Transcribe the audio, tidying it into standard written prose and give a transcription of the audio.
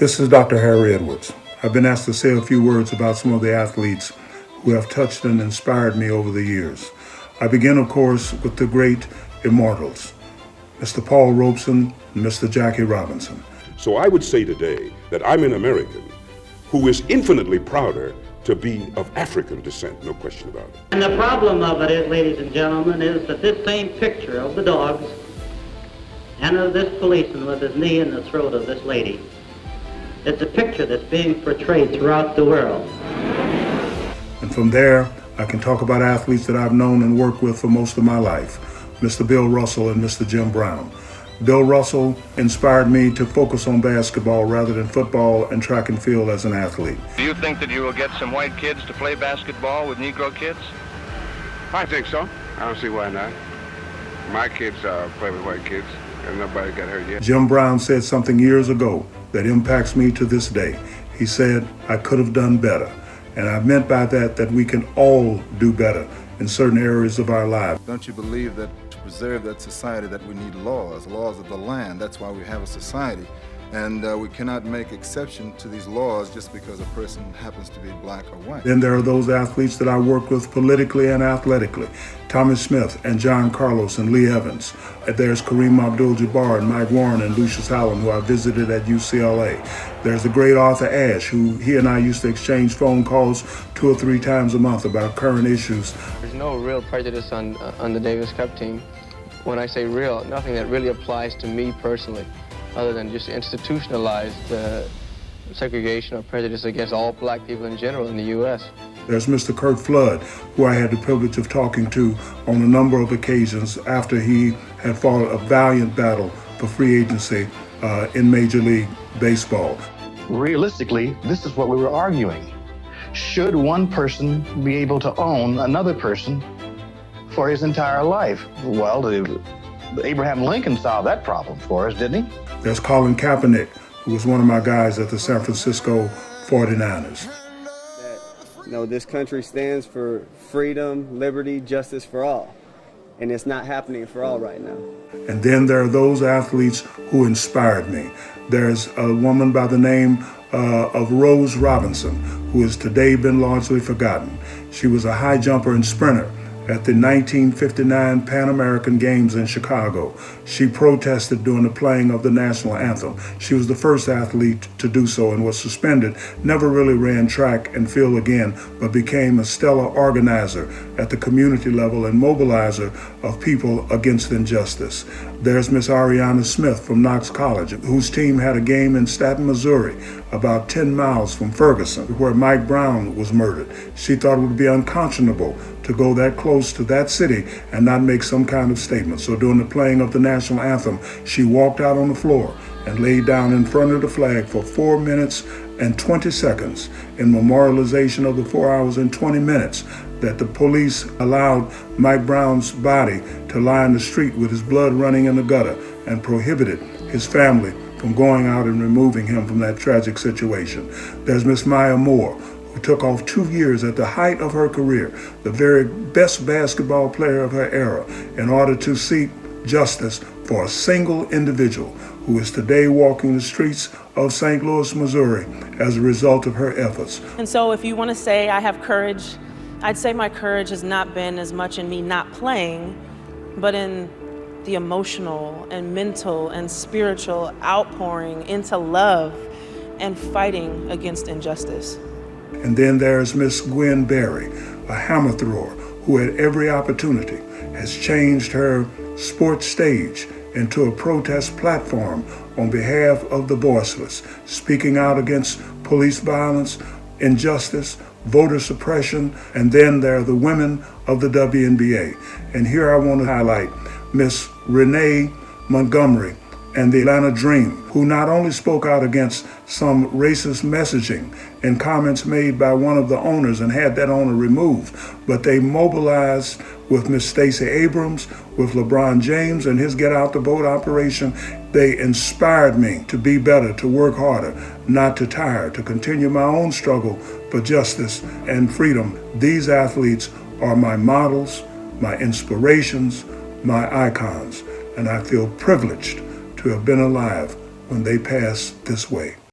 This is Dr. Harry Edwards. I've been asked to say a few words about some of the athletes who have touched and inspired me over the years. I begin, of course, with the great immortals, Mr. Paul Robeson and Mr. Jackie Robinson. So I would say today that I'm an American who is infinitely prouder to be of African descent, no question about it. And the problem of it is, ladies and gentlemen, is that this same picture of the dogs and of this policeman with his knee in the throat of this lady, it's a picture that's being portrayed throughout the world. And from there, I can talk about athletes that I've known and worked with for most of my life, Mr. Bill Russell and Mr. Jim Brown. Bill Russell inspired me to focus on basketball rather than football and track and field as an athlete. Do you think that you will get some white kids to play basketball with Negro kids? I think so. I don't see why not. My kids play with white kids, and nobody got hurt yet. Jim Brown said something years ago that impacts me to this day. He said, "I could have done better." And I meant by that we can all do better in certain areas of our lives. Don't you believe that to preserve that society that we need laws of the land? That's why we have a society. And we cannot make exception to these laws just because a person happens to be black or white. Then there are those athletes that I worked with politically and athletically, Tommie Smith and John Carlos and Lee Evans. There's Kareem Abdul-Jabbar and Mike Warren and Lucius Allen, who I visited at UCLA. There's the great Arthur Ashe, who he and I used to exchange phone calls 2 or 3 times a month about current issues. There's no real prejudice on the Davis Cup team. When I say real, nothing that really applies to me personally, other than just institutionalized segregation or prejudice against all black people in general in the U.S. There's Mr. Kurt Flood, who I had the privilege of talking to on a number of occasions after he had fought a valiant battle for free agency in Major League Baseball. Realistically, this is what we were arguing. Should one person be able to own another person for his entire life? Well, Abraham Lincoln solved that problem for us, didn't he? There's Colin Kaepernick, who was one of my guys at the San Francisco 49ers. This country stands for freedom, liberty, justice for all. And it's not happening for all right now. And then there are those athletes who inspired me. There's a woman by the name of Rose Robinson, who has today been largely forgotten. She was a high jumper and sprinter at the 1959 Pan American Games in Chicago. She protested during the playing of the national anthem. She was the first athlete to do so and was suspended, never really ran track and field again, but became a stellar organizer at the community level and mobilizer of people against injustice. There's Miss Ariyana Smith from Knox College, whose team had a game in Staten, Missouri, about 10 miles from Ferguson, where Mike Brown was murdered. She thought it would be unconscionable to go that close to that city and not make some kind of statement. So during the playing of the national anthem, she walked out on the floor and laid down in front of the flag for 4 minutes and 20 seconds in memorialization of the 4 hours and 20 minutes that the police allowed Mike Brown's body to lie in the street with his blood running in the gutter and prohibited his family from going out and removing him from that tragic situation. There's Miss Maya Moore, who took off 2 years at the height of her career, the very best basketball player of her era, in order to seek justice for a single individual who is today walking the streets of St. Louis, Missouri, as a result of her efforts. And so if you want to say I have courage, I'd say my courage has not been as much in me not playing, but in the emotional and mental and spiritual outpouring into love and fighting against injustice. And then there's Miss Gwen Berry, a hammer thrower who at every opportunity has changed her sports stage into a protest platform on behalf of the voiceless, speaking out against police violence, injustice, voter suppression, and then there are the women of the WNBA. And here I want to highlight Miss Renee Montgomery and the Atlanta Dream, who not only spoke out against some racist messaging and comments made by one of the owners and had that owner removed, but they mobilized with Miss Stacey Abrams, with LeBron James and his Get Out the Vote operation. They inspired me to be better, to work harder, not to tire, to continue my own struggle for justice and freedom. These athletes are my models, my inspirations, my icons, and I feel privileged to have been alive when they passed this way.